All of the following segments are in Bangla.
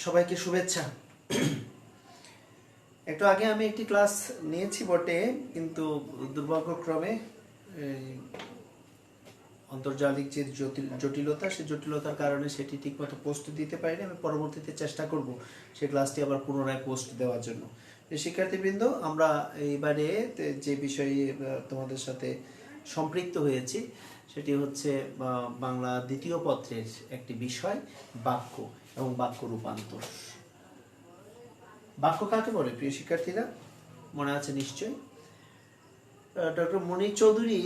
সবাইকে শুভেচ্ছা। একটু আগে আমি একটি ক্লাস নিয়েছি বটে, কিন্তু দুর্ভাগ্যক্রমে আন্তর্জাতিক যে জটিলতা, সেই জটিলতার কারণে সেটি ঠিকমতো পোস্ট দিতে পারিনি। আমি পরবর্তীতে চেষ্টা করব সেই ক্লাসটি আবার পুনরায় পোস্ট দেওয়ার জন্য। শিক্ষার্থীবৃন্দ, আমরা এইবারে যে বিষয়ে তোমাদের সাথে সম্পৃক্ত হয়েছি সেটি হচ্ছে বাংলা দ্বিতীয় পত্রের একটি বিষয়, বাক্য এবং বাক্য রূপান্তর। বাক্য কাকে বলে প্রিয় শিক্ষার্থীরা? মনে আছে নিশ্চয়ই। ডক্টর মনির চৌধুরী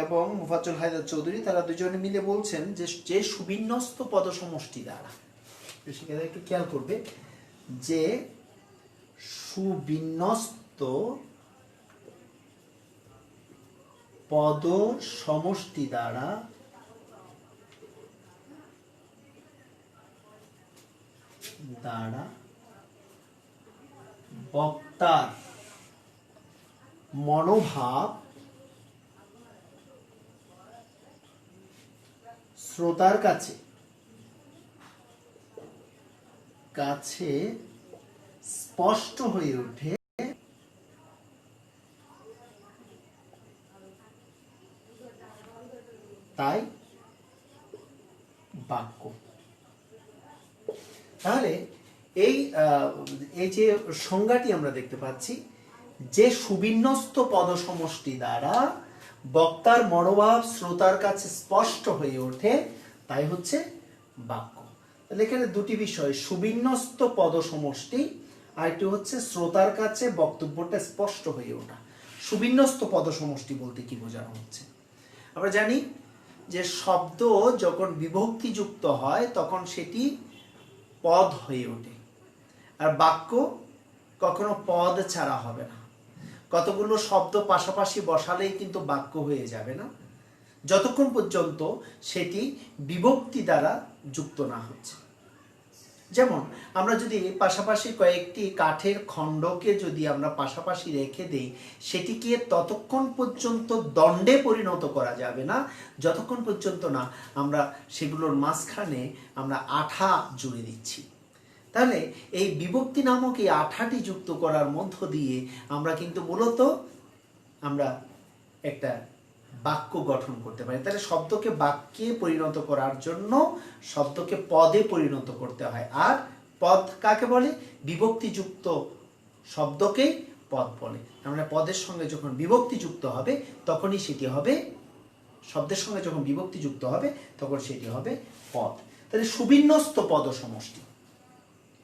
এবং মুফাজ্জল হায়দার চৌধুরী তারা দুজনে মিলে বলছেন যে সুবিন্যস্ত পদসমষ্টি দ্বারা, শিক্ষার্থীরা একটু খেয়াল করবে, যে সুবিন্যস্ত পদ সমষ্টি দ্বারা বক্তার মনোভাব শ্রোতার কাছে স্পষ্ট হয়ে ওঠে, তাই বাক্য। তাহলে এই যে সংজ্ঞাটি আমরা দেখতে পাচ্ছি, যে সুবিন্যস্ত পদ সমষ্টি দ্বারা বক্তার মনোভাব শ্রোতার কাছে স্পষ্ট হয়ে ওঠে, তাই হচ্ছে বাক্য। তাহলে এখানে দুটি বিষয়, সুবিন্যস্ত পদ সমষ্টি আর একটি হচ্ছে শ্রোতার কাছে বক্তব্যটা স্পষ্ট হয়ে ওঠা। সুবিন্যস্ত পদ সমষ্টি বলতে কি বোঝানো হচ্ছে? আমরা জানি যে শব্দ যখন বিভক্তিযুক্ত হয় তখন সেটি পদ হয়ে ওঠে, আর বাক্য কখনো পদ ছাড়া হবে না। কতগুলো শব্দ পাশাপাশি বসালেই কিন্তু বাক্য হয়ে যাবে না, যতক্ষণ পর্যন্ত সেটি বিভক্তি দ্বারা যুক্ত না হচ্ছে। যেমন আমরা যদি পাশাপাশি কয়েকটি কাঠের খণ্ডকে যদি আমরা পাশাপাশি রেখে দেই, সেটিকে ততক্ষণ পর্যন্ত দণ্ডে পরিণত করা যাবে না যতক্ষণ পর্যন্ত না আমরা সেগুলোর মাঝখানে আমরা আঠা জুড়ে দিচ্ছি। তাহলে এই বিভক্তি নামক এই আঠাটি যুক্ত করার মধ্য দিয়ে আমরা কিন্তু মূলত আমরা একটা বাক্য গঠন করতে পারি। তাহলে শব্দকে বাক্যে পরিণত করার জন্য শব্দকে পদে পরিণত করতে হয়। আর পদ কাকে বলে? বিভক্তিযুক্ত শব্দকেই পদ বলে। আমরা পদের সঙ্গে যখন বিভক্তি যুক্ত হবে তখনই সেটি হবে, শব্দের সঙ্গে যখন বিভক্তি যুক্ত হবে তখন সেটি হবে পদ। তাহলে সুবিন্যস্ত পদ সমষ্টি,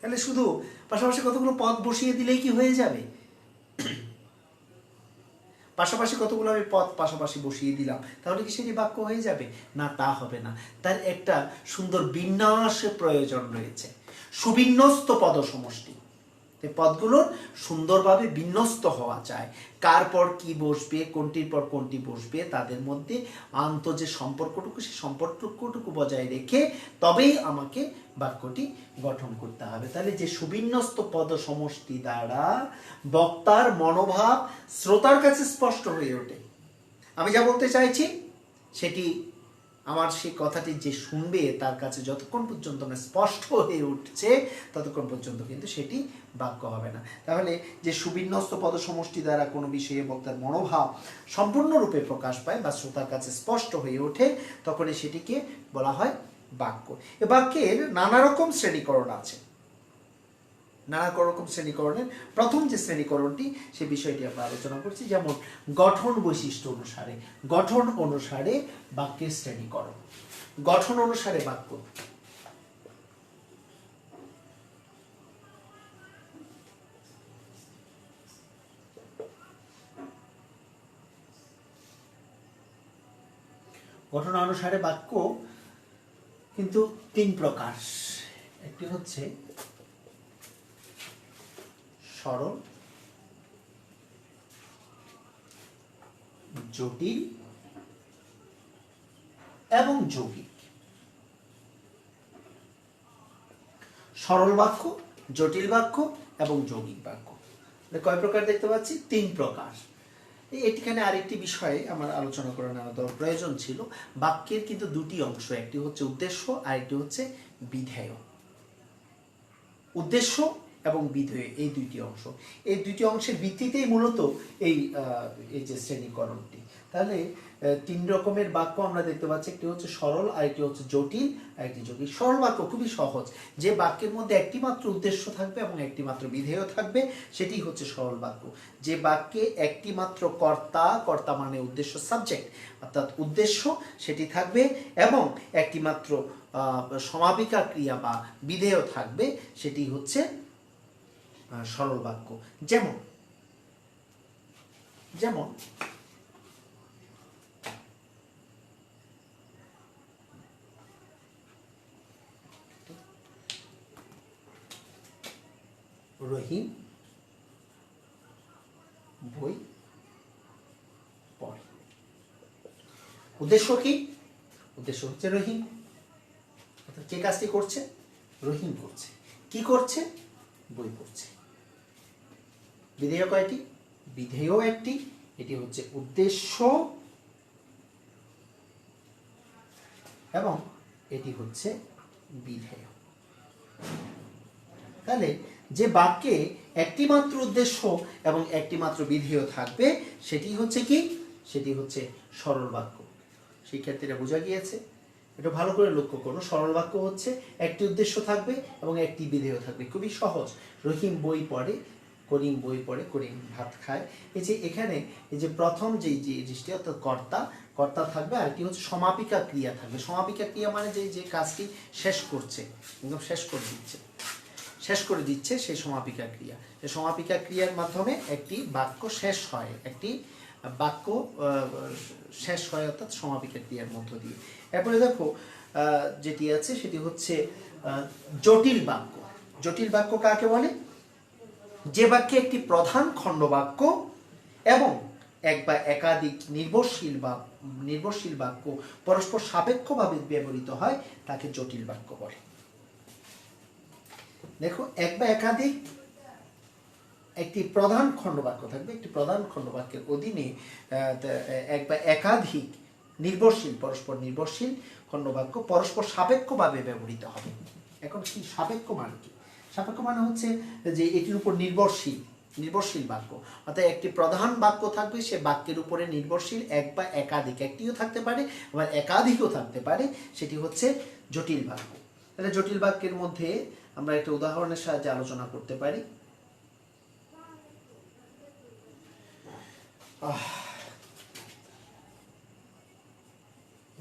তাহলে শুধু পাশাপাশি কতগুলো পদ বসিয়ে দিলেই কি হয়ে যাবে? পাশাপাশি কতগুলো আমি পদ পাশাপাশি বসিয়ে দিলাম, তাহলে কি সেটি বাক্য হয়ে যাবে? না, তা হবে না। তার একটা সুন্দর বিন্যাসের প্রয়োজন রয়েছে, সুবিন্যস্ত পদ সমষ্টি। পদগুলোর সুন্দরভাবে বিন্যস্ত হওয়া চাই, কার পর কি বসবে, কোনটির পর কোনটি বসবে, তাদের মধ্যে আন্ত যে সম্পর্কটুকু, সেই সম্পর্কটুকু বজায় রেখে তবেই আমাকে বাক্যটি গঠন করতে হবে। তাহলে যে সুবিন্যস্ত পদ সমষ্টি দ্বারা বক্তার মনোভাব শ্রোতার কাছে স্পষ্ট হয়ে ওঠে। আমি যা বলতে চাইছি সেটি আমার সেই কথাটি যে শুনবে তার কাছে যতক্ষণ পর্যন্ত না স্পষ্ট হয়ে উঠছে ততক্ষণ পর্যন্ত কিন্তু সেটি বাক্য হবে না। তাহলে যে সুবিন্যস্ত পদ সমষ্টি দ্বারা কোনো বিষয়ে বক্তার মনোভাব সম্পূর্ণরূপে প্রকাশ পায় বা শ্রোতার কাছে স্পষ্ট হয়ে ওঠে, তখনই সেটিকে বলা হয় বাক্য। এ বাক্যের নানা রকম শ্রেণীকরণ আছে। নানা রকম শ্রেণীকরণের প্রথম যে শ্রেণীকরণটি, সে বিষয়টি আমরা আলোচনা করছি, যেমন গঠন বৈশিষ্ট্য অনুসারে। গঠন অনুসারে বাক্যের শ্রেণীকরণ, গঠন অনুসারে বাক্য। গঠন অনুসারে বাক্য কিন্তু তিন প্রকার। একটি হচ্ছে সরল, জটিল এবং যৌগিক। সরল বাক্য, জটিল বাক্য এবং যৌগিক বাক্য। কয় প্রকার দেখতে পাচ্ছি? তিন প্রকার। এখানে আরেকটি বিষয়ে আমার আলোচনা করে নেওয়া প্রয়োজন ছিল। বাক্যের কিন্তু দুটি অংশ, একটি হচ্ছে উদ্দেশ্য আর একটি হচ্ছে বিধেয়। উদ্দেশ্য এবং বিধেয়, এই দুইটি অংশ, এই দুইটি অংশের ভিত্তিতেই মূলত এই এই যে শ্রেণীকরণটি। তাহলে 3 রকমের বাক্য আমরা দেখতে পাচ্ছি, একটি হচ্ছে সরল, আরেকটি হচ্ছে জটিল, আরেকটি জটিল। সরল বাক্য খুবই সহজ, যে বাক্যের মধ্যে একটি মাত্র উদ্দেশ্য থাকবে এবং একটি মাত্র বিধেয় থাকবে, সেটি হচ্ছে সরল বাক্য। যে বাক্যে একটি মাত্র কর্তা, কর্তা মানে উদ্দেশ্য, সাবজেক্ট অর্থাৎ উদ্দেশ্য সেটি থাকবে, এবং একটি মাত্র সমাপিকা ক্রিয়া বা বিধেয় থাকবে, সেটি হচ্ছে সরল বাক্য। যেমন যেমন রহিম বই পড়ে। উদ্দেশ্য কি? উদ্দেশ্য হচ্ছে রহিম, অর্থাৎ কে কাজটি করছে? রহিম করছে। কি করছে? বই পড়ছে। বিধেয় কয়টি? বিধেয় একটি, এটি হচ্ছে উদ্দেশ্য, এবং এটি হচ্ছে বিধেয়। তাহলে যে বাক্যে একটি মাত্র উদ্দেশ্য এবং একটি মাত্র বিধেয় থাকবে, সেটি হচ্ছে কি? সেটি হচ্ছে সরল বাক্য। শিক্ষার্থীরা বোঝা গিয়েছে? এটা ভালো করে লক্ষ্য করো। সরল বাক্য হচ্ছে একটি উদ্দেশ্য থাকবে এবং একটি বিধেয় থাকবে, খুবই সহজ। রহিম বই পড়ে, করিম বই পড়ে, করিম ভাত খায়। এই যে এখানে এই যে প্রথম যে জিনিসটি অর্থাৎ কর্তা, কর্তা থাকবে, আর কি হচ্ছে সমাপিকা ক্রিয়া থাকবে। সমাপিকা ক্রিয়া মানে যে কাজটি শেষ করছে, একদম শেষ করে দিচ্ছে সেই সমাপিকা ক্রিয়া। এই সমাপিকা ক্রিয়ার মাধ্যমে একটি বাক্য শেষ হয়, একটি বাক্য শেষ হয় অর্থাৎ সমাপিকা ক্রিয়ার মধ্য দিয়ে। এরপরে দেখো যেটি আছে সেটি হচ্ছে জটিল বাক্য। জটিল বাক্য কাকে বলে? যে বাক্যে একটি প্রধান খণ্ডবাক্য এবং এক বা একাধিক নির্ভরশীল বাক্য পরস্পর সাপেক্ষভাবে ব্যবহৃত হয়, তাকে জটিল বাক্য বলে। দেখো, এক বা একাধিক একটি প্রধান খণ্ডবাক্য থাকবে, একটি প্রধান খণ্ডবাক্যের অধীনে এক বা একাধিক পরস্পর নির্ভরশীল খণ্ডবাক্য পরস্পর সাপেক্ষভাবে ব্যবহৃত হবে। এখন কি সাপেক্ষ মানে কি? সাপেক্ষ মানে হচ্ছে যে এটির উপর নির্ভরশীল বাক্য, অর্থাৎ একটি প্রধান বাক্য থাকবে, সে বাক্যের উপরে নির্ভরশীল এক বা একাধিক, একটিও থাকতে পারে আবার একাধিকও থাকতে পারে, সেটি হচ্ছে জটিল বাক্য। তাহলে জটিল বাক্যের মধ্যে আমরা একটা উদাহরণের সাহায্যে আলোচনা করতে পারি।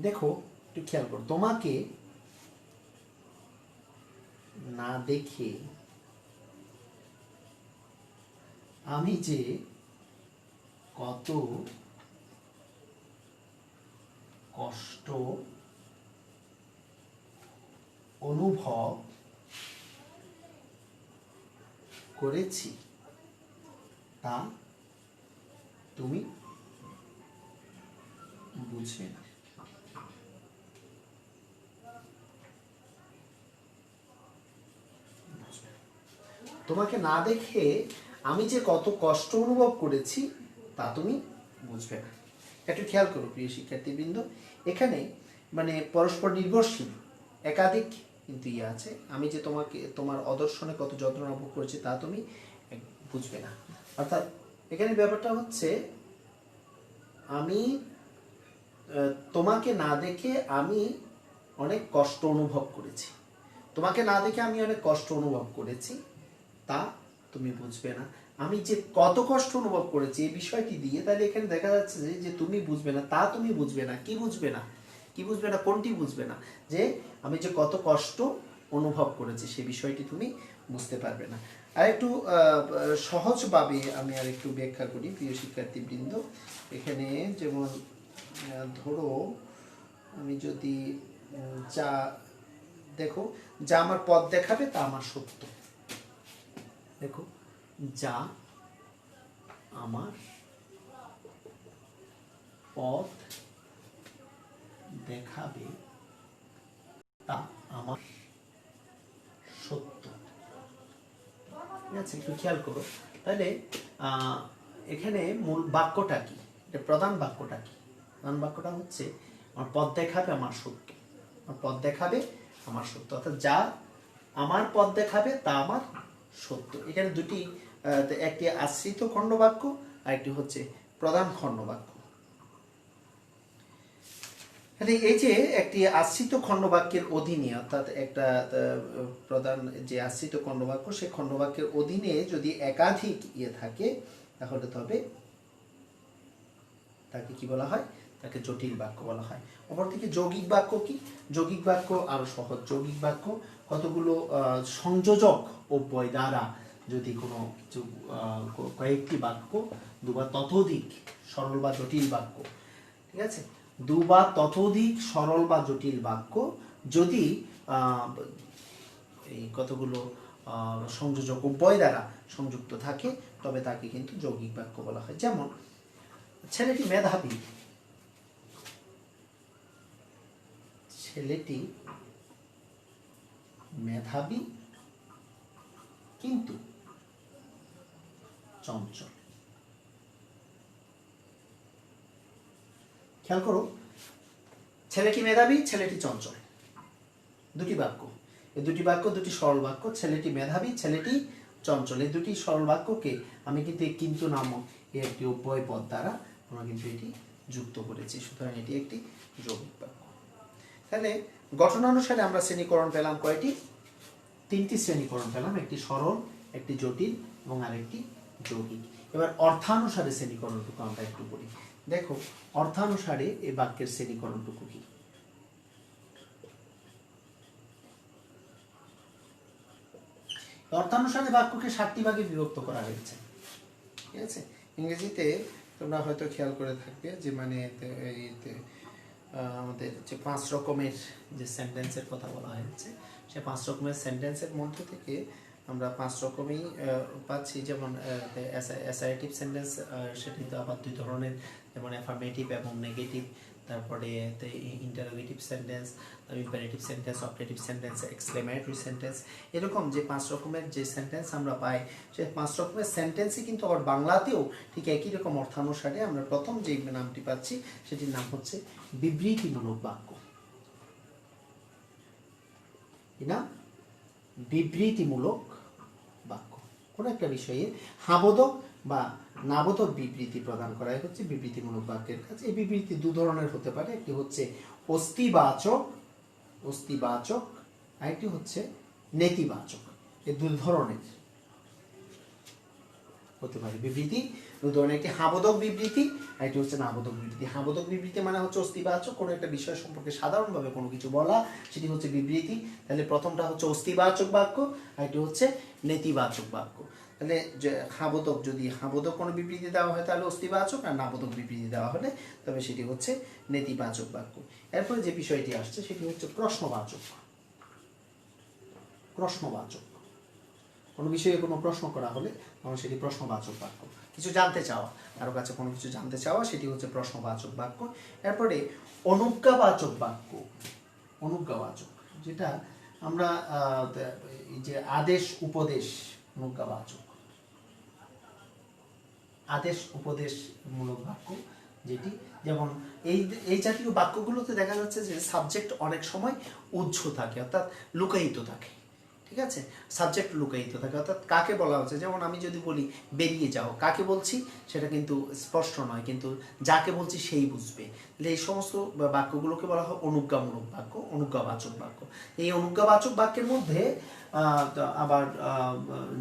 দেখো, একটু খেয়াল করো, তোমাকে না দেখে আমি যে কত কষ্ট অনুভব করেছি তা তুমি বুঝবে না। তোমাকে না দেখে আমি যে কত কষ্ট অনুভব করেছি তা তুমি বুঝবে না। একটু খেয়াল করো প্রিয় শিক্ষার্থীবৃন্দ, এখানে মানে পরস্পর নির্ভরশীল একাধিক কিন্তু আছে। আমি যে তোমার অদর্শনে কত যত্ন অনুভব করেছি তা তুমি বুঝবে না। অর্থাৎ এখানে ব্যাপারটা হচ্ছে আমি তোমাকে না দেখে আমি অনেক কষ্ট অনুভব করেছি। তোমাকে না দেখে আমি অনেক কষ্ট অনুভব করেছি তা তুমি বুঝবে না। আমি যে কত কষ্ট অনুভব করেছি এই বিষয়টি দিয়ে, তাহলে এখানে দেখা যাচ্ছে যে তুমি বুঝবে না, তা তুমি বুঝবে না। কি বুঝবে না? কোনটি বুঝবে না? যে আমি যে কত কষ্ট অনুভব করেছি সেই বিষয়টি তুমি বুঝতে পারবে না। আর একটু সহজভাবে আমি আর একটু ব্যাখ্যা করি প্রিয় শিক্ষার্থীবৃন্দ। এখানে যেমন ধরো আমি যদি দেখো, যা আমার পথ দেখাবে তা আমার সত্য। দেখো, যা আমার পথ দেখাবে তা আমার সত্য। ঠিক আছে, একটু খেয়াল করো। তাহলে এখানে মূল বাক্যটা কি? প্রধান বাক্যটা কি? প্রধান বাক্যটা হচ্ছে আমার পথ দেখাবে আমার সত্য। আমার পথ দেখাবে আমার সত্য, অর্থাৎ যা আমার পথ দেখাবে তা আমার সত্য। এখানে দুটি, একটি আশ্রিত খণ্ডবাক্য আর একটি হচ্ছে প্রধান খণ্ডবাক্য। এই যে একটি আশ্রিত খণ্ডবাক্যের অধীনে, অর্থাৎ একটা প্রধান যে আশ্রিত খণ্ডবাক্য, সেই খণ্ডবাক্যের অধীনে যদি একাধিক থাকে তাহলে তবে তাকে কি বলা হয়? তাকে জটিল বাক্য বলা হয়। অপরদিকে যৌগিক বাক্য কি? যৌগিক বাক্য আরো সহজ। যৌগিক বাক্য কতগুলো সংযোজক অব্যয় দ্বারা যদি কোনো কিছু কয়েকটি বাক্য দুবার ততোধিক সরল বা জটিল বাক্য, ঠিক আছে, দুবার ততোধিক সরল বা জটিল বাক্য যদি এই কতগুলো সংযোজক অব্যয় দ্বারা সংযুক্ত থাকে তবে তাকে কিন্তু যৌগিক বাক্য বলা হয়। যেমন ছেলেটি মেধাবী, ছেলেটি মেধাবী কিন্তু চঞ্চল। খেয়াল করো, ছেলেটি মেধাবী, ছেলেটি চঞ্চল, দুটি বাক্য। এই দুটি বাক্য দুটি সরল বাক্য। ছেলেটি মেধাবী, ছেলেটি চঞ্চল, এই দুটি সরল বাক্যকে আমি কিন্তু নামক এই একটি অব্যয় পদ দ্বারা আমরা কিন্তু এটি যুক্ত করেছি। সুতরাং এটি একটি যৌগিক বাক্য। তাহলে গঠনানুসারে আমরা শ্রেণীকরণ পেলাম কয়টি? তিনটি শ্রেণীকরণ পেলাম, একটি সরল, একটি জটিল এবং আরেকটি যৌগিক। এবার অর্থানুসারে শ্রেণীকরণটুকু আমরা একটু করি। দেখো, অর্থানুসারে এই বাক্যের শ্রেণীকরণটুকু কি? অর্থানুসারে বাক্যকে 7টি ভাগে বিভক্ত করা হয়েছে, ঠিক আছে। ইংরেজিতে তোমরা হয়তো খেয়াল করে থাকবে যে মানে আমাদের যে 5 রকমের যে সেন্টেন্সের কথা বলা হয়েছে, সে 5 রকমের সেন্টেন্সের মধ্যে থেকে আমরা 5 রকমই পাচ্ছি। যেমন অ্যাসার্টিভ সেন্টেন্স, সেটি তো আবার 2 ধরনের, যেমন অ্যাফার্মেটিভ এবং নেগেটিভ। তারপরে interrogative sentence, imperative sentence, operative sentence, exclamatory sentence. এরকম যে 5 রকমের যে সেন্টেন্স আমরা পাই, সেই 5 রকমের সেন্টেন্সই কিন্তু আবার বাংলাতেও ঠিক একই রকম অর্থানুসারে আমরা প্রথম যে নামটি পাচ্ছি সেটির নাম হচ্ছে বিবৃতিমূলক বাক্য। কি না? বিবৃতিমূলক বাক্য। কোন একটা বিষয়ে হাবোধক বা নাবোধক বিবৃতি প্রদান করা হচ্ছে বিবৃতিমূলক বাক্যের কাছে। এই বিবৃতি 2 ধরনের হতে পারে, একটি হচ্ছে অস্তিবাচক, আরেকটি হচ্ছে নেতিবাচক। এই 2 ধরনের হতে পারে বিবৃতি। 2 ধরনের, একটি হাবোধক বিবৃতি, আরেকটি হচ্ছে নাবোধক বিবৃতি। হাবোধক বিবৃতি মানে হচ্ছে অস্তিবাচক, কোনো একটা বিষয় সম্পর্কে সাধারণভাবে কোনো কিছু বলা, সেটি হচ্ছে বিবৃতি। তাহলে প্রথমটা হচ্ছে অস্তিবাচক বাক্য, আরেকটি হচ্ছে নেতিবাচক বাক্য। তাহলে যে হাবোধক, যদি হাবোধক কোনো বিবৃতি দেওয়া হয় তাহলে অস্তিবাচক, আর নাবোধক বিবৃতি দেওয়া হলে তবে সেটি হচ্ছে নেতিবাচক বাক্য। এরপরে যে বিষয়টি আসছে সেটি হচ্ছে প্রশ্নবাচক। কোনো বিষয়ে কোনো প্রশ্ন করা হলে তখন সেটি প্রশ্নবাচক বাক্য। কিছু জানতে চাওয়া, কারো কাছে কোনো কিছু জানতে চাওয়া, সেটি হচ্ছে প্রশ্নবাচক বাক্য। এরপরে অনুজ্ঞাবাচক বাক্য। অনুজ্ঞাবাচক, যেটা আমরা যে আদেশ উপদেশ, অনুজ্ঞাবাচক আদেশ উপদেশ মূলক বাক্য, যেটি যেমন এই জাতীয় বাক্যগুলোতে দেখা যাচ্ছে যে সাবজেক্ট অনেক সময় উজ্জ থাকে, অর্থাৎ লুকায়িত থাকে, ঠিক আছে। সাবজেক্ট লুকায়িত থাকে, অর্থাৎ কাকে বলা হচ্ছে। যেমন আমি যদি বলি বেরিয়ে যাও, কাকে বলছি সেটা কিন্তু স্পষ্ট নয়, কিন্তু যাকে বলছি সেই বুঝবে। তাহলে এই সমস্ত বাক্যগুলোকে বলা হয় অনুজ্ঞামূলক বাক্য, অনুজ্ঞাবাচক বাক্য। এই অনুজ্ঞাবাচক বাক্যের মধ্যে আবার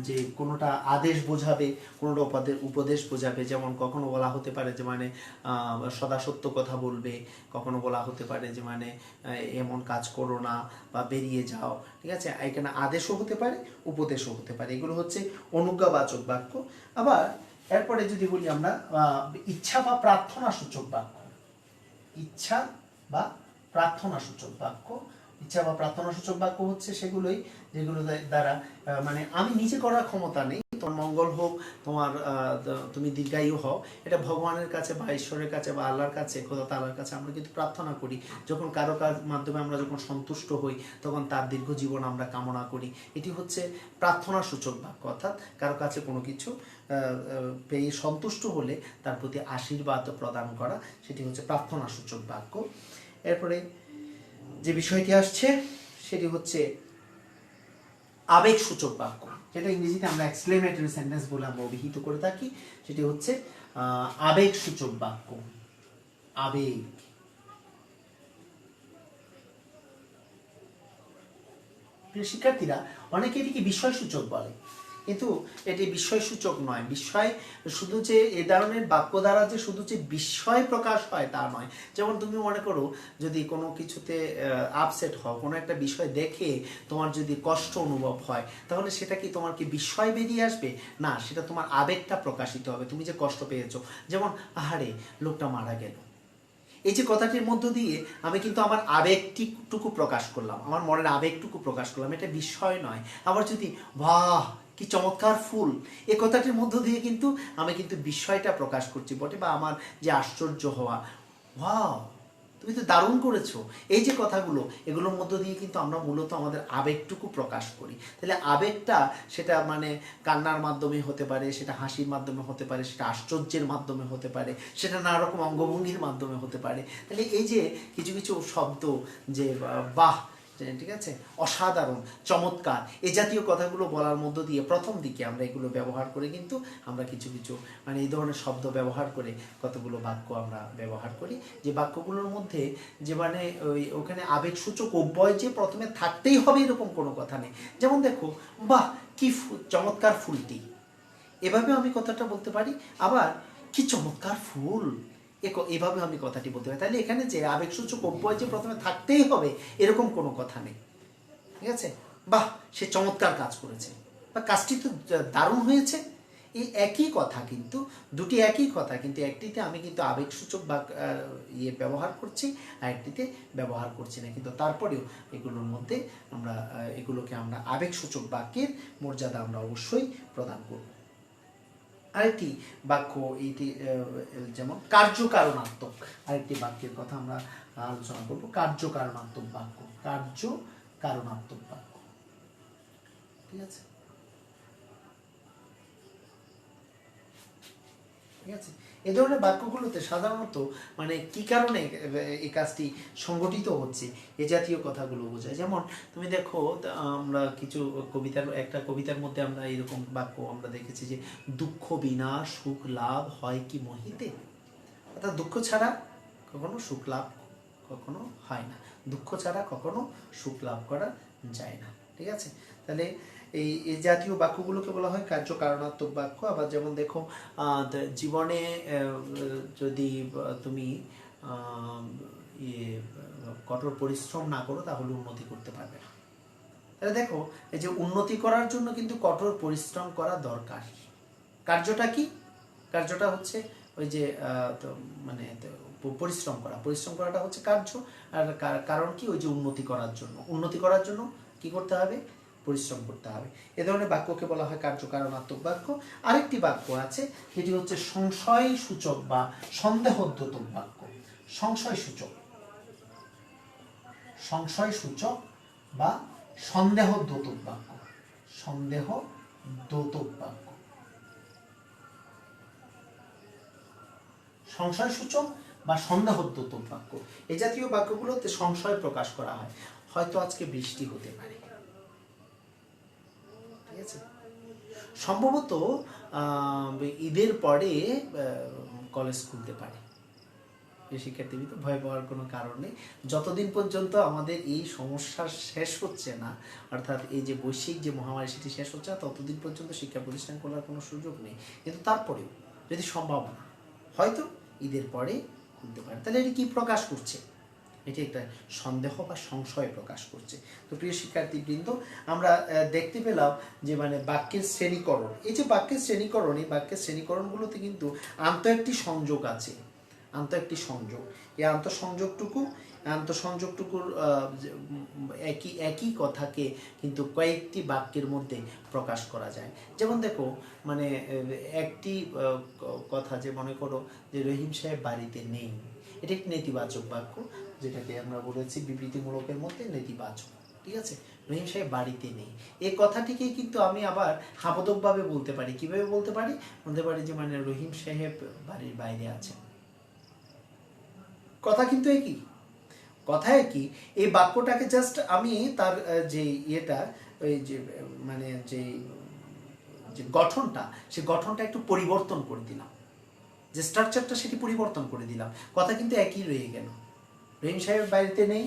যে কোনোটা আদেশ বোঝাবে, কোনোটা উপদেশ বোঝাবে। যেমন কখনো বলা হতে পারে যে মানে সদা সত্য কথা বলবে, কখনো বলা হতে পারে যে মানে এমন কাজ করো না বা বেরিয়ে যাও, ঠিক আছে। এখানে আদেশও হতে পারে, উপদেশও হতে পারে। এগুলো হচ্ছে অনুজ্ঞাবাচক বাক্য। আবার এরপরে যদি বলি আমরা ইচ্ছা বা প্রার্থনা সূচক বাক্য। ইচ্ছা বা প্রার্থনা সূচক বাক্য। ইচ্ছা বা প্রার্থনা সূচক বাক্য হচ্ছে সেগুলোই যেগুলো দ্বারা মানে আমি নিজে করার ক্ষমতা নেই, তোমার মঙ্গল হোক, তোমার তুমি দীর্ঘায়ু হও, এটা ভগবানের কাছে বা ঈশ্বরের কাছে বা আল্লাহর কাছে, খোদা তাআলার কাছে আমরা কিন্তু প্রার্থনা করি। যখন কারো মাধ্যমে আমরা যখন সন্তুষ্ট হই তখন তার দীর্ঘ জীবন আমরা কামনা করি। এটি হচ্ছে প্রার্থনা সূচক বাক্য, অর্থাৎ কারো কাছে কোনো কিছু পেয়ে সন্তুষ্ট হলে তার প্রতি আশীর্বাদ প্রদান করা, সেটি হচ্ছে প্রার্থনা সূচক বাক্য। এরপরে যে বিষয়টি আসছে সেটি হচ্ছে আবেগসূচক বাক্য, যেটা ইংরেজিতে আমরা এক্সক্লেমেটরি সেন্টেন্স বলে আমরা অভিহিত করে থাকি, সেটি হচ্ছে আবেগসূচক বাক্য। আবেগ। প্রিয় শিক্ষার্থীরা, অনেকে এটিকে বিস্ময়সূচক বলে, কিন্তু এটি বিস্ময়সূচক নয়। বিস্ময় শুধু যে এ ধরনের বাক্য দ্বারা যে শুধু যে বিস্ময় প্রকাশ হয় তা নয়। যেমন তুমি মনে করো যদি কোনো কিছুতে আপসেট হও, কোনো একটা বিষয় দেখে তোমার যদি কষ্ট অনুভব হয়, তাহলে সেটা কি তোমার কি বিস্ময় বেরিয়ে আসবে? না, সেটা তোমার আবেগটা প্রকাশিত হবে, তুমি যে কষ্ট পেয়েছো। যেমন আহারে লোকটা মারা গেল, এই যে কথাটির মধ্য দিয়ে আমি কিন্তু আমার আবেগটুকু প্রকাশ করলাম, আমার মনের আবেগটুকু প্রকাশ করলাম, এটা বিস্ময় নয়। আবার যদি বাহ কি চমৎকার ফুল, এই কথাটির মধ্য দিয়ে কিন্তু আমি কিন্তু বিস্ময়টা প্রকাশ করছি বটে, বা আমার যে আশ্চর্য হওয়া, ওয়াও তুমি তো দারুণ করেছো, এই যে কথাগুলো, এগুলোর মধ্য দিয়ে কিন্তু আমরা মূলত আমাদের আবেগটুকু প্রকাশ করি। তাহলে আবেগটা সেটা মানে কান্নার মাধ্যমে হতে পারে, সেটা হাসির মাধ্যমে হতে পারে, সেটা আশ্চর্যের মাধ্যমে হতে পারে, সেটা নানা রকম অঙ্গভঙ্গির মাধ্যমে হতে পারে। তাহলে এই যে কিছু কিছু শব্দ, যে বাহ, ঠিক আছে, অসাধারণ, চমৎকার, এ জাতীয় কথাগুলো বলার মধ্য দিয়ে প্রথম দিকে আমরা এগুলো ব্যবহার করে কিন্তু আমরা কিছু কিছু মানে এই ধরনের শব্দ ব্যবহার করে কতগুলো বাক্য আমরা ব্যবহার করি, যে বাক্যগুলোর মধ্যে যে মানে ওখানে আবেগসূচক অব্যয় যে প্রথমে থাকতেই হবে এরকম কোনো কথা নেই। যেমন দেখো, বাহ কি চমৎকার ফুলটি, এভাবেও আমি কথাটা বলতে পারি। আবার কি চমৎকার ফুল, এভাবে আমি কথাটি বলতে পারি। তাহলে এখানে যে আবেগসূচক অব্যয় যে প্রথমে থাকতেই হবে এরকম কোনো কথা নেই, ঠিক আছে। বাহ সে চমৎকার কাজ করেছে, বা কাজটি তো দারুণ হয়েছে, এই একই কথা, কিন্তু দুটি একই কথা, কিন্তু একটিতে আমি কিন্তু আবেগসূচক বা ব্যবহার করছি, আর একটিতে ব্যবহার করছি না, কিন্তু তারপরেও এগুলোর মধ্যে আমরা এগুলোকে আমরা আবেগসূচক বাক্যের মর্যাদা আমরা অবশ্যই প্রদান করব। আরেকটি বাক্য এইটি, যেমন কার্যকারণাত্মক আরেকটি বাক্যের কথা আমরা আলোচনা করব। কার্যকারণাত্মক বাক্য, কার্যকারণাত্মক বাক্য, ঠিক আছে, ঠিক আছে। এই ধরনের বাক্যগুলোতে সাধারণত মানে কি কারণে এই কাজটি সংগঠিত হচ্ছে এ জাতীয় কথাগুলো বোঝায়। যেমন তুমি দেখো, আমরা কিছু একটা কবিতার মধ্যে আমরা এরকম বাক্য আমরা দেখেছি যে, দুঃখ বিনা সুখ লাভ হয় কি মোহিতে, অর্থাৎ দুঃখ ছাড়া কখনো সুখ লাভ কখনো হয় না, দুঃখ ছাড়া কখনো সুখ লাভ করা যায় না, ঠিক আছে। তাহলে এই জাতীয় বাক্যগুলোকে বলা হয় কার্যকারণাত্মক বাক্য। আবার যেমন দেখো, জীবনে যদি তুমি কঠোর পরিশ্রম না করো তাহলে উন্নতি করতে পারবে না। তাহলে দেখো, এই যে উন্নতি করার জন্য কিন্তু কঠোর পরিশ্রম করা দরকার। কার্যটা কি? কার্যটা হচ্ছে ওই যে মানে পরিশ্রম করা, পরিশ্রম করাটা হচ্ছে কার্য। আর কারণ কি? ওই যে উন্নতি করার জন্য, উন্নতি করার জন্য কি করতে হবে? পরিশ্রম করতে হবে। এ ধরনের বাক্যকে বলা হয় কার্যকারণাত্মক বাক্য। আরেকটি বাক্য আছে, সেটি হচ্ছে সংশয় সূচক বা সন্দেহদ্যোতক বাক্য। সংশয় সূচক, সংশয় সূচক বা সন্দেহদ্যোতক বাক্য, সন্দেহদ্যোতক বাক্য, সংশয় সূচক বা সন্দেহদ্যোতক বাক্য। এই জাতীয় বাক্যগুলোতে সংশয় প্রকাশ করা হয়, হয়তো আজকে বৃষ্টি হতে পারে, ঠিক আছে। সম্ভবত ঈদের পরে কলেজ খুলতে পারে। শিক্ষার্থী তো ভয় পাওয়ার কোনো কারণ নেই, যতদিন পর্যন্ত আমাদের এই সমস্যা শেষ হচ্ছে না, অর্থাৎ এই যে বৈশ্বিক যে মহামারী সেটি শেষ হচ্ছে না, ততদিন পর্যন্ত শিক্ষা প্রতিষ্ঠান খোলার কোনো সুযোগ নেই। কিন্তু তারপরেও যদি সম্ভাবনা, হয়তো ঈদের পরে খুলতে পারে, তাহলে এটি কি প্রকাশ করছে? এটি একটা সন্দেহ বা সংশয় প্রকাশ করছে। তো প্রিয় শিক্ষার্থীবৃন্দ, আমরা দেখতে পেলাম যে মানে বাক্যের শ্রেণীকরণ, এই যে বাক্যের শ্রেণীকরণ, এই বাক্যের শ্রেণীকরণগুলোতে কিন্তু আন্ত একটি সংযোগ আছে, আন্ত একটি সংযোগ। এই আন্তঃসংযোগটুকুর একই কথাকে কিন্তু কয়েকটি বাক্যের মধ্যে প্রকাশ করা যায়। যেমন দেখো, মানে একটি কথা, যে মনে করো যে রহিম সাহেব বাড়িতে নেই, এটা একটি নেতিবাচক বাক্য, যেটাকে আমরা বলেছি বিবৃতিমূলকের মধ্যে নেতিবাচক, ঠিক আছে। রহিম সাহেব বাড়িতে নেই, এই কথাটিকে কিন্তু আমি আবার হাবোদকভাবে বলতে পারি। কিভাবে বলতে পারি? বলতে পারি যে মানে রহিম সাহেব বাড়ির বাইরে আছেন। কথা কিন্তু একই, কথা একই। এই বাক্যটাকে জাস্ট আমি তার যে ইয়েটা, ওই যে মানে যে যে গঠনটা, সে গঠনটা একটু পরিবর্তন করে দিলাম, যে স্ট্রাকচারটা সেটি পরিবর্তন করে দিলাম, কথা কিন্তু একই রয়ে গেল। রহিম সাহেব বাড়িতে নেই,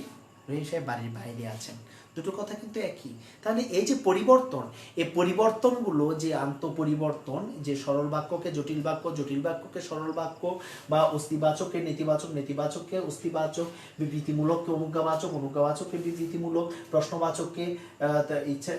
রহিম সাহেব বাড়ির বাইরে আছেন, দুটো কথা কিন্তু একই। তাহলে এই যে পরিবর্তন, এই পরিবর্তনগুলো যে আন্তঃপরিবর্তন, যে সরল বাক্যকে জটিল বাক্য, জটিল বাক্যকে সরল বাক্য, বা অস্তিবাচককে নেতিবাচক, নেতিবাচককে অস্তিবাচক, বিবৃতিমূলককে অনুজ্ঞাবাচক, অনুজ্ঞাবাচককে বিবৃতিমূলক, প্রশ্নবাচককে ইচ্ছা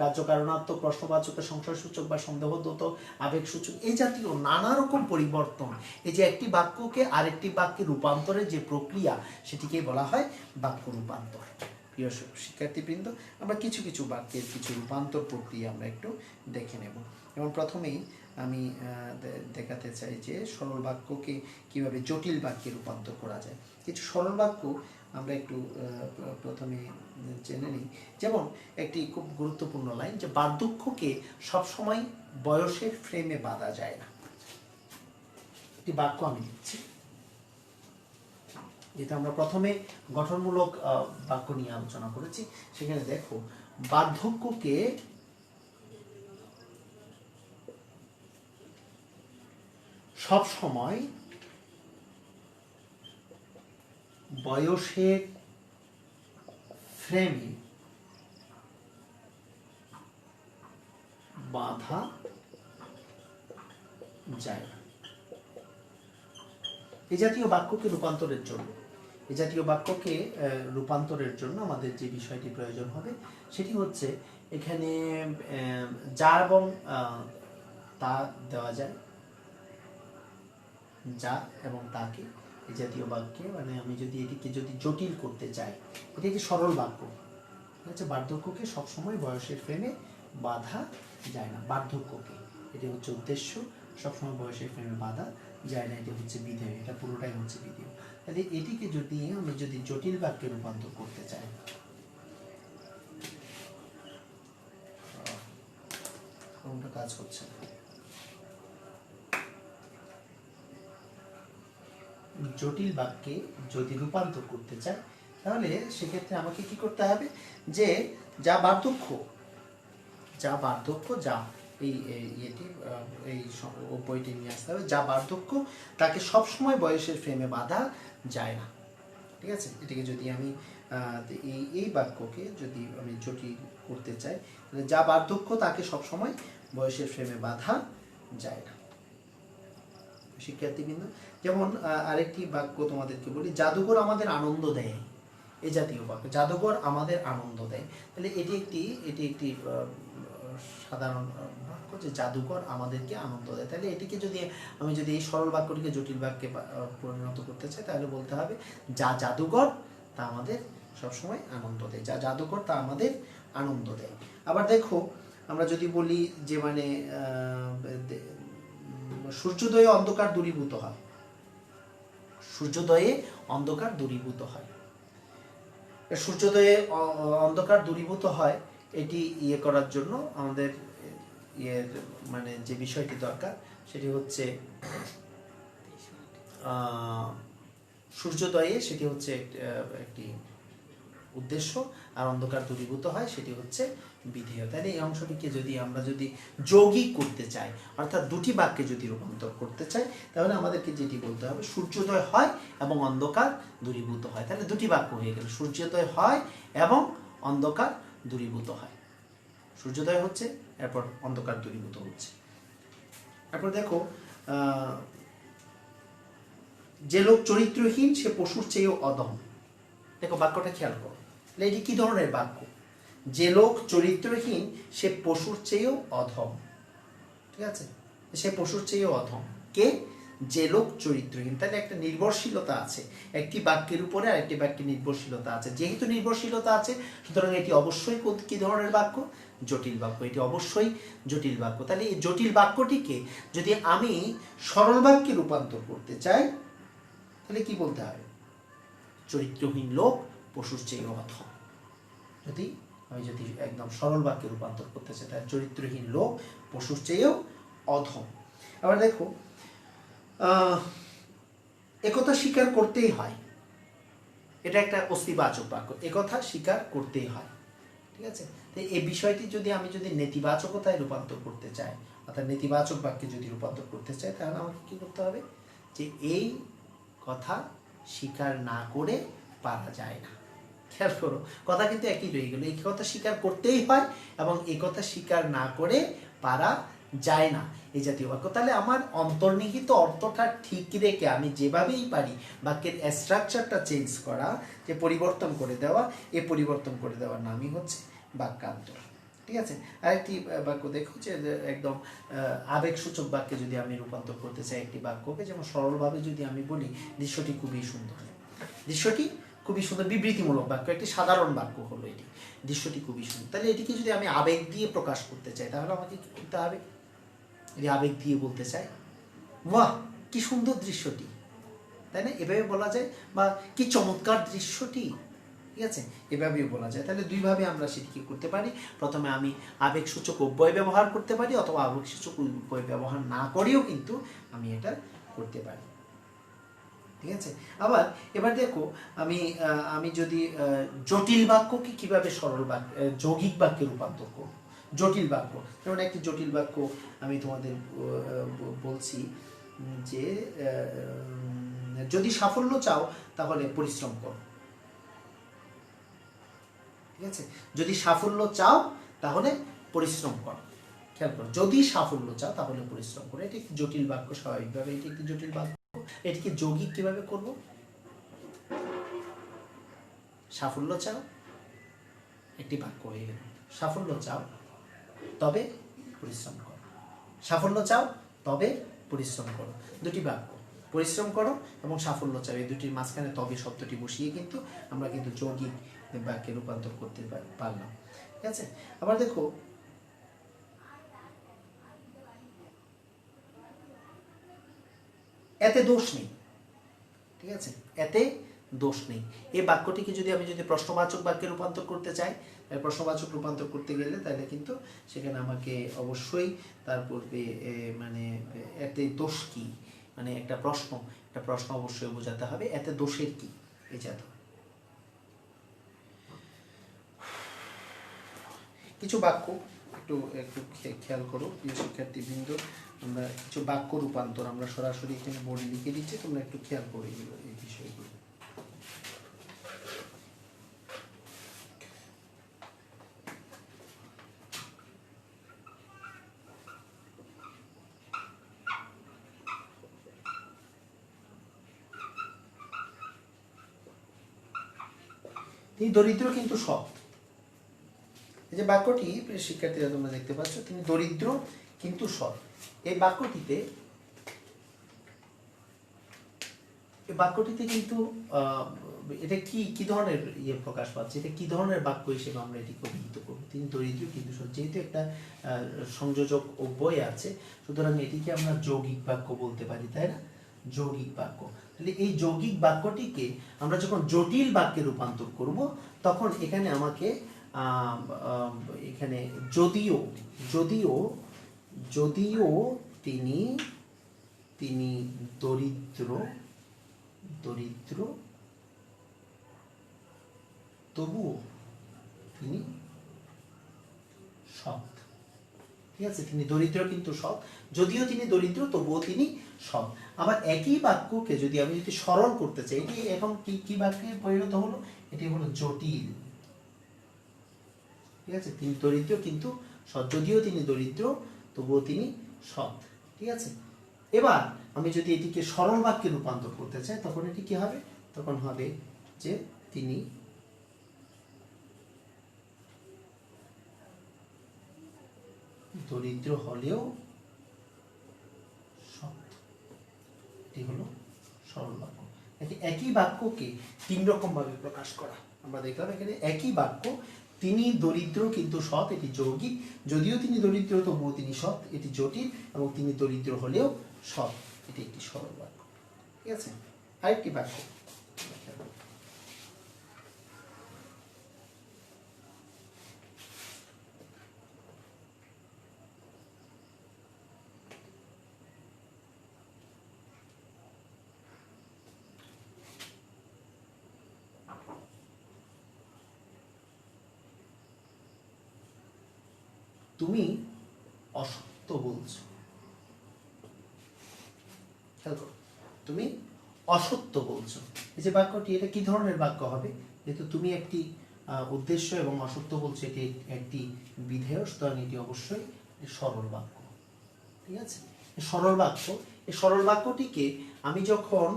কার্যকারণাত্মক, প্রশ্নবাচককে সংশয়সূচক বা সন্দেহদ্যোতক, আবেগসূচক, এই জাতীয় নানা রকম পরিবর্তন, এই যে একটি বাক্যকে আরেকটি বাক্যে রূপান্তরের যে প্রক্রিয়া, সেটিকে বলা হয় বাক্য রূপান্তর। প্রিয় শিক্ষার্থীবৃন্দ, আমরা কিছু কিছু বাক্যের কিছু রূপান্তর প্রক্রিয়া আমরা একটু দেখে নেব। এবং প্রথমেই আমি দেখাতে চাই যে সরল বাক্যকে কিভাবে জটিল বাক্যে রূপান্তর করা যায়। কিছু সরল বাক্য আমরা একটু প্রথমে জেনে নিই। যেমন একটি খুব গুরুত্বপূর্ণ লাইন, যে বার্ধক্যকে সবসময় বয়সের ফ্রেমে বাঁধা যায় না। একটি বাক্য আমি দিচ্ছি, যেটা আমরা প্রথমে গঠনমূলক বাক্য নিয়ে আলোচনা করেছি। সেখানে দেখো, বার্ধক্যকে সব সময় বয়সের ফ্রেমে বাঁধা যায় না। এই জাতীয় বাক্যকে রূপান্তরের জন্য, এই জাতীয় বাক্যকে রূপান্তরের জন্য আমাদের যে বিষয়টি প্রয়োজন হবে সেটি হচ্ছে, এখানে যা এবং তা দেওয়া যায়, যা এবং তাকে এই জাতীয় বাক্যে, মানে আমি যদি এটিকে যদি জটিল করতে চাই, এটি একটি সরল বাক্য হচ্ছে, বার্ধক্যকে সবসময় বয়সের ফ্রেমে বাঁধা যায় না। বার্ধক্যকে, এটি হচ্ছে উদ্দেশ্য, সবসময় বয়সের ফ্রেমে বাঁধা যায় না, এটি হচ্ছে বিধেয়, এটা পুরোটাই হচ্ছে বিধেয়। তাহলে এটিকে যদি আমি যদি জটিল বাক্যে রূপান্তর করতে চাই, কোনটা কাজ হচ্ছে না, জটিল বাক্যে যদি রূপান্তর করতে চাই, তাহলে সেক্ষেত্রে আমাকে কি করতে হবে, যে যা বার্ধক্য, যা বার্ধক্য, যা এই ইয়েটি এই বইটি নিয়ে আসতে হবে, যা বার্ধক্য তাকে সবসময় বয়সের ফ্রেমে বাঁধা যায় না। ঠিক আছে, এটিকে যদি আমি এই বাক্যকে যদি আমি জটিল করতে চাই, তাহলে যা বার্ধক্য তাকে সবসময় বয়সের ফ্রেমে বাঁধা যায় না। শিক্ষার্থীবৃন্দ, যেমন আরেকটি বাক্য তোমাদেরকে বলি, জাদুঘর আমাদের আনন্দ দেয়, এই জাতীয় বাক্য, জাদুঘর আমাদের আনন্দ দেয়। তাহলে এটি একটি সাধারণ বাক্য, যে জাদুঘর আমাদেরকে আনন্দ দেয়। তাহলে এটিকে যদি আমি যদি এই সরল বাক্যটিকে জটিল বাক্যে পরিণত করতে চাই, তাহলে বলতে হবে, যা জাদুঘর তা আমাদের সবসময় আনন্দ দেয়, যা জাদুঘর তা আমাদের আনন্দ দেয়। আবার দেখো, আমরা যদি বলি যে মানে সূর্যোদয়ে অন্ধকার দূরীভূত হয়, সূর্যোদয়ে অন্ধকার দূরীভূত হয়, সূর্যোদয়ে অন্ধকার দূরীভূত হয়, এটি ইয়ে করার জন্য আমাদের মানে যে বিষয়টি দরকার সেটি হচ্ছে সূর্যোদয়ে সেটি হচ্ছে একটি উদ্দেশ্য, আর অন্ধকার দূরীভূত হয় সেটি হচ্ছে বিধেয়। তাহলে এই অংশটিকে যদি আমরা যদি যৌগিক করতে চাই, অর্থাৎ দুটি বাক্যে যদি রূপান্তর করতে চাই, তাহলে আমাদেরকে যেটি বলতে হবে, সূর্যোদয় হয় এবং অন্ধকার দূরীভূত হয়। তাহলে দুটি বাক্য হয়ে গেল, সূর্যোদয় হয় এবং অন্ধকার দূরীভূত হয়। সূর্যোদয় হচ্ছে, এরপর অন্ধকার দূরীভূত হচ্ছে। তারপর দেখো, যে লোক চরিত্রহীন সে পশুর চেয়েও অধম। দেখো বাক্যটা খেয়াল করো, এটি কি ধরনের বাক্য? যে লোক চরিত্রহীন সে পশুর চেয়েও অধম। ঠিক আছে, সে পশুর চেয়েও অধম। কে? যে লোক চরিত্রহীন। তাহলে একটা নির্ভরশীলতা আছে, একটি বাক্যের উপরে আরেকটি বাক্যের নির্ভরশীলতা আছে। যেহেতু নির্ভরশীলতা আছে, সুতরাং এটি অবশ্যই কি ধরনের বাক্য? জটিল বাক্য। এটি অবশ্যই জটিল বাক্য। তাহলে এই জটিল বাক্যটিকে যদি আমি সরল বাক্যে রূপান্তর করতে চাই, তাহলে কি বলতে হবে? চরিত্রহীন লোক পশুর চেয়েও অধম। যদি আমি যদি একদম সরল বাক্যে রূপান্তর করতে চাই, তাহলে চরিত্রহীন লোক পশুর চেয়েও অধম। আবার দেখো, একথা স্বীকার করতেই হয়, এটা একটা অস্তিবাচক বাক্য, একথা স্বীকার করতেই হয়। ঠিক আছে? তো এই বিষয়টি যদি আমি নেতিবাচকতায় রূপান্তর করতে চাই, অর্থাৎ নেতিবাচক বাক্যে যদি রূপান্তর করতে চাই, তাহলে আমাকে কি করতে হবে, যে এই কথা স্বীকার না করে পারা যায় না। খেয়াল করো, কথা কিন্তু একই রয়ে গেল, এই কথা স্বীকার করতেই হয় এবং এই কথা স্বীকার না করে পারা যায় না, এই জাতীয় বাক্য। তাহলে আমার অন্তর্নিহিত অর্থটা ঠিক রেখে আমি যেভাবেই পারি বাক্যের স্ট্রাকচারটা চেঞ্জ করা, যে পরিবর্তন করে দেওয়া, এই পরিবর্তন করে দেওয়ার নামই হচ্ছে বাক্যান্তর। ঠিক আছে? আরেকটি বাক্য দেখো, যে একদম আবেগসূচক বাক্যে যদি আমি রূপান্তর করতে চাই একটি বাক্যকে, যেমন সরলভাবে যদি আমি বলি দৃশ্যটি খুবই সুন্দর, দৃশ্যটি খুবই সুন্দর, বিবৃতিমূলক বাক্য, একটি সাধারণ বাক্য হলো এটি, দৃশ্যটি খুবই সুন্দর। তাহলে এটিকে যদি আমি আবেগ দিয়ে প্রকাশ করতে চাই, তাহলে আমাকে কি করতে হবে, এটি আবেগ দিয়ে বলতে চাই, বাহ কি সুন্দর দৃশ্যটি, তাই না? এভাবে বলা যায়, বা কি চমৎকার দৃশ্যটি, ঠিক আছে, এভাবেই বলা যায়। তাহলে দুইভাবে আমরা সেটিকে করতে পারি। প্রথমে আমি আবেগসূচক অব্যয় ব্যবহার করতে পারি, অথবা আবেগসূচক অব্যয় ব্যবহার না করেও কিন্তু আমি এটা করতে পারি। ঠিক আছে? আবার এবার দেখো, আমি যদি জটিল বাক্যকে কিভাবে সরল বাক্য, যৌগিক বাক্যে রূপান্তর করব। জটিল বাক্য, যেমন একটি জটিল বাক্য আমি তোমাদের বলছি, যে যদি সাফল্য চাও তাহলে পরিশ্রম করো। ঠিক আছে? যদি সাফল্য চাও তাহলে পরিশ্রম করো। খেয়াল করো, যদি সাফল্য চাও তাহলে পরিশ্রম করো। এটি একটি জটিল বাক্য, স্বাভাবিকভাবে এটি একটি জটিল বাক্য। এটিকে যৌগিক কিভাবে করব, সাফল্য চাও, একটি বাক্য হয়ে গেল, সাফল্য চাও তবে পরিশ্রম করো, সাফল্য চাও তবে পরিশ্রম করো, দুটি বাক্য, পরিশ্রম করো এবং সাফল্য চাও, এই দুটির মাঝখানে তবে শব্দটি বসিয়ে কিন্তু আমরা কিন্তু যৌগিক বাক্যে রূপান্তর করতে পারলাম। ঠিক আছে? আবার দেখো, এতে দোষ নেই। ঠিক আছে? এতে দোষ নেই, এই বাক্যটিকে যদি আমি প্রশ্নবাচক বাক্যে রূপান্তর করতে চাই, প্রশ্নবাচক রূপান্তর করতে গেলে তাহলে কিন্তু সেখানে আমাকে অবশ্যই তার পূর্বে মানে এতে দোষ কি, মানে একটা প্রশ্ন অবশ্যই বোঝাতে হবে, এতে দোষের কি, এই জাতীয় কিছু বাক্য একটু একটু খেয়াল করো প্রিয় শিক্ষার্থীবৃন্দ। আমরা কিছু বাক্য রূপান্তর আমরা সরাসরি এখানে বোর্ডে লিখে দিচ্ছি, তোমরা একটু খেয়াল করে এগুলো, এই বিষয়গুলো। তিনি দরিদ্র কিন্তু সৎ, এই যে বাক্যটি শিক্ষার্থীরা তোমরা দেখতে পাচ্ছ, তিনি দরিদ্র কিন্তু সৎ, এই বাক্যটিতে কিন্তু এটা কি ধরনের প্রকাশ পাচ্ছে, এটা কি ধরনের বাক্য হিসেবে আমরা এটিকে অভিহিত করব। তিনি দরিদ্র কিন্তু সৎ, যেহেতু একটা সংযোজক অব্যয় আছে, সুতরাং এটিকে আমরা যৌগিক বাক্য বলতে পারি, তাই না? যৌগিক বাক্য। তাহলে এই যৌগিক বাক্যটিকে আমরা যখন জটিল বাক্যে রূপান্তর করব, তখন এখানে আমাকে এখানে যদিও তিনি দরিদ্র তবুও তিনি সৎ। ঠিক আছে? তিনি দরিদ্র কিন্তু সৎ, যদিও তিনি দরিদ্র তবুও তিনি সৎ। আবার একই বাক্যকে যদি আমি সরল করতে চাই, এটি এখন কি বাক্যে পরিণত হলো, এটি হলো জটিল। ঠিক আছে? তিনি দরিদ্র কিন্তু সৎ, যদিও তিনি দরিদ্র তবুও তিনি সৎ। ঠিক আছে? এবার আমি যদি এটিকে সরল বাক্যে রূপান্তর করতে চাই, তখন এটি কি হবে, তখন হবে যে তিনি দরিদ্র হলেও সৎ। এটি হলো সরল বাক্য। একই বাক্যকে তিন রকম ভাবে প্রকাশ করা আমরা দেখলাম। এখানে একই বাক্য, তিনি দরিদ্র কিন্তু সৎ, এটি যৌগিক, যদিও তিনি দরিদ্র তবুও তিনি সৎ, এটি জটিল, এবং তিনি দরিদ্র হলেও সৎ, এটি একটি সরল বাক্য। ঠিক আছে? আরেকটি বাক্য, তুমি অসত্য বলছো। খেয়াল করো, তুমি অসত্য বলছো। এই যে বাক্যটি, এটা কি ধরনের বাক্য হবে? যেহেতু তুমি একটি উদ্দেশ্য এবং অসত্য বলছো, এটি একটি বিধেয়, সুতরাং এটি অবশ্যই সরল বাক্য। ঠিক আছে, সরল বাক্য। এই সরল বাক্যটিকে আমি যখন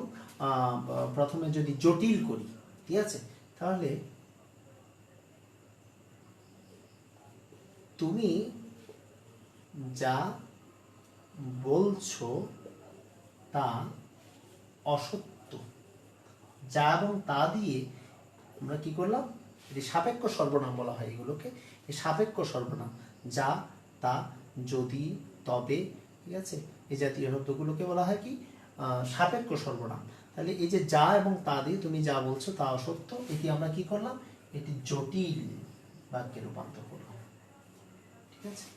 প্রথমে যদি জটিল করি, ঠিক আছে, তাহলে তুমি যা বলছো তা অসত্য। যা এবং তা দিয়ে আমরা কি করলাম? এটি সাপেক্ষ সর্বনাম বলা হয় এগুলোকে। এই সাপেক্ষ সর্বনাম, যা, তা, যদি, তবে, ঠিক আছে, এই জাতীয় শব্দগুলোকে বলা হয় কি? সাপেক্ষ সর্বনাম। তাহলে এই যে যা এবং তা দিয়ে তুমি যা বলছো তা অসত্য, এটি আমরা কি করলাম? এটি জটিল বাক্যে রূপান্তর করলাম। ঠিক আছে,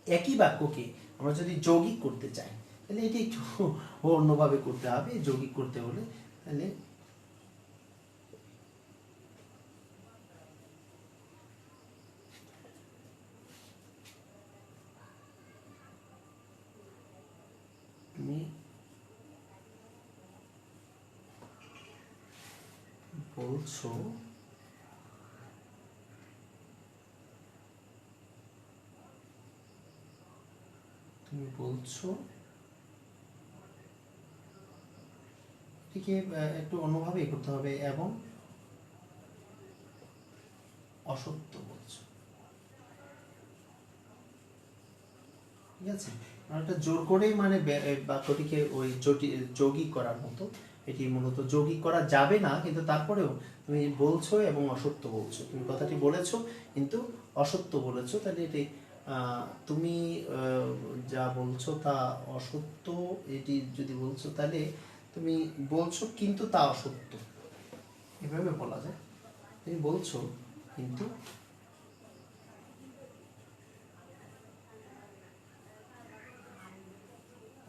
একই বাক্যকে আমরা যদি যৌগিক করতে চাই, তাহলে এটি একটু অন্যভাবে করতে হবে। যৌগিক করতে হলে তাহলে তুমি বলছো এটিকে একটু অন্যভাবে করতে হবে, এবং অসত্য বলছো। ঠিক আছে, এটা জোর করেই মানে বাক্যটিকে ওই যৌগিক করার মতো। এটি মূলত যৌগিক করা যাবে না, কিন্তু তারপরেও তুমি বলছো এবং অসত্য বলছো, তুমি কথাটি বলেছো কিন্তু অসত্য বলেছো, তাহলে এটি তুমি যা বলছো তা অসত্য, এটি যদি বলছো তাহলে তুমি বলছো কিন্তু তা অসত্য, এভাবে বলা যায়। তুমি বলছো কিন্তু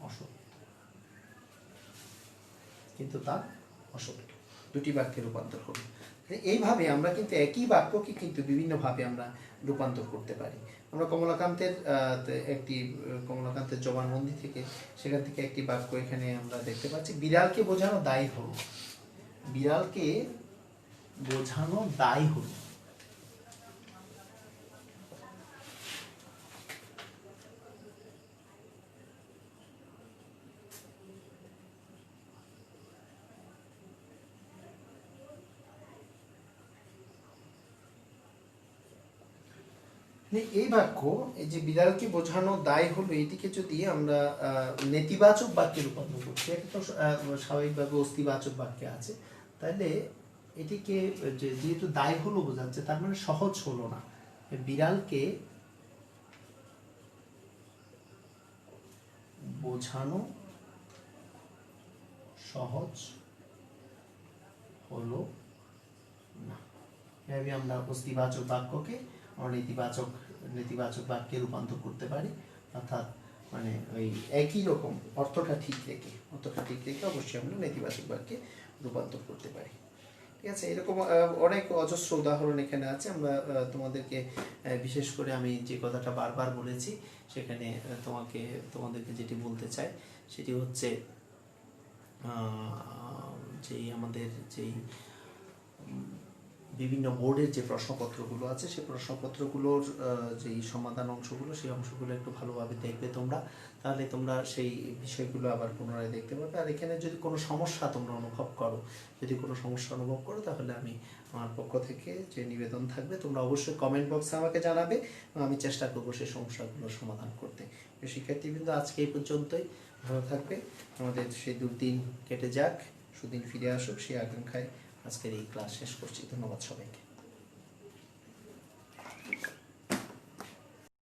অসত্য, কিন্তু তা অসত্য, দুটি বাক্যে রূপান্তর হবে। এইভাবে আমরা কিন্তু একই বাক্যকে কিন্তু বিভিন্নভাবে আমরা রূপান্তর করতে পারি। আমরা কমলাকান্তের জবানবন্দি থেকে, সেখান থেকে একটি বাক্য এখানে আমরা দেখতে পাচ্ছি, বিড়ালকে বোঝানো দায় হলো। বিড়ালকে বোঝানো দায় হলো। এই বাক্য, এই যে বিড়ালকে বোঝানো দায় হলো, এটিকে যদি আমরা নেতিবাচক বাক্যে রূপান্তর করছি, এটা তো স্বাভাবিকভাবে অস্তিবাচক বাক্যে আছে, তাহলে এটিকে যেহেতু দায় হলো বোঝাচ্ছে, তার মানে সহজ হলো না। বিড়ালকে বোঝানো সহজ হলো না। এভাবে আমরা অস্তিবাচক বাক্যকে আমরা নেতিবাচক বাক্যে রূপান্তর করতে পারি। অর্থাৎ মানে ওই একই রকম অর্থটা ঠিক রেখে অবশ্যই আমরা নেতিবাচক বাক্যে রূপান্তর করতে পারি। ঠিক আছে, এরকম অনেক অজস্র উদাহরণ এখানে আছে। আমরা তোমাদেরকে বিশেষ করে আমি যে কথাটা বারবার বলেছি, সেখানে তোমাদেরকে যেটি বলতে চাই সেটি হচ্ছে যেই আমাদের যেই বিভিন্ন বোর্ডের যে প্রশ্নপত্রগুলো আছে, সেই প্রশ্নপত্রগুলোর যেই সমাধান অংশগুলো, সেই অংশগুলো একটু ভালোভাবে দেখবে তোমরা, তাহলে তোমরা সেই বিষয়গুলো আবার পুনরায় দেখতে পাবে। আর এখানে যদি কোনো সমস্যা তোমরা অনুভব করো, তাহলে আমি আমার পক্ষ থেকে যে নিবেদন থাকবে, তোমরা অবশ্যই কমেন্ট বক্সে আমাকে জানাবে, আমি চেষ্টা করবো সেই সমস্যাগুলোর সমাধান করতে। শিক্ষার্থীবৃন্দ, আজকে এই পর্যন্তই। ভালো থাকবে, আমাদের সেই দুর্দিন কেটে যাক, সুদিন ফিরে আসুক, সেই আকাঙ্ক্ষায় আজকের এই ক্লাস শেষ করছি। ধন্যবাদ সবাইকে।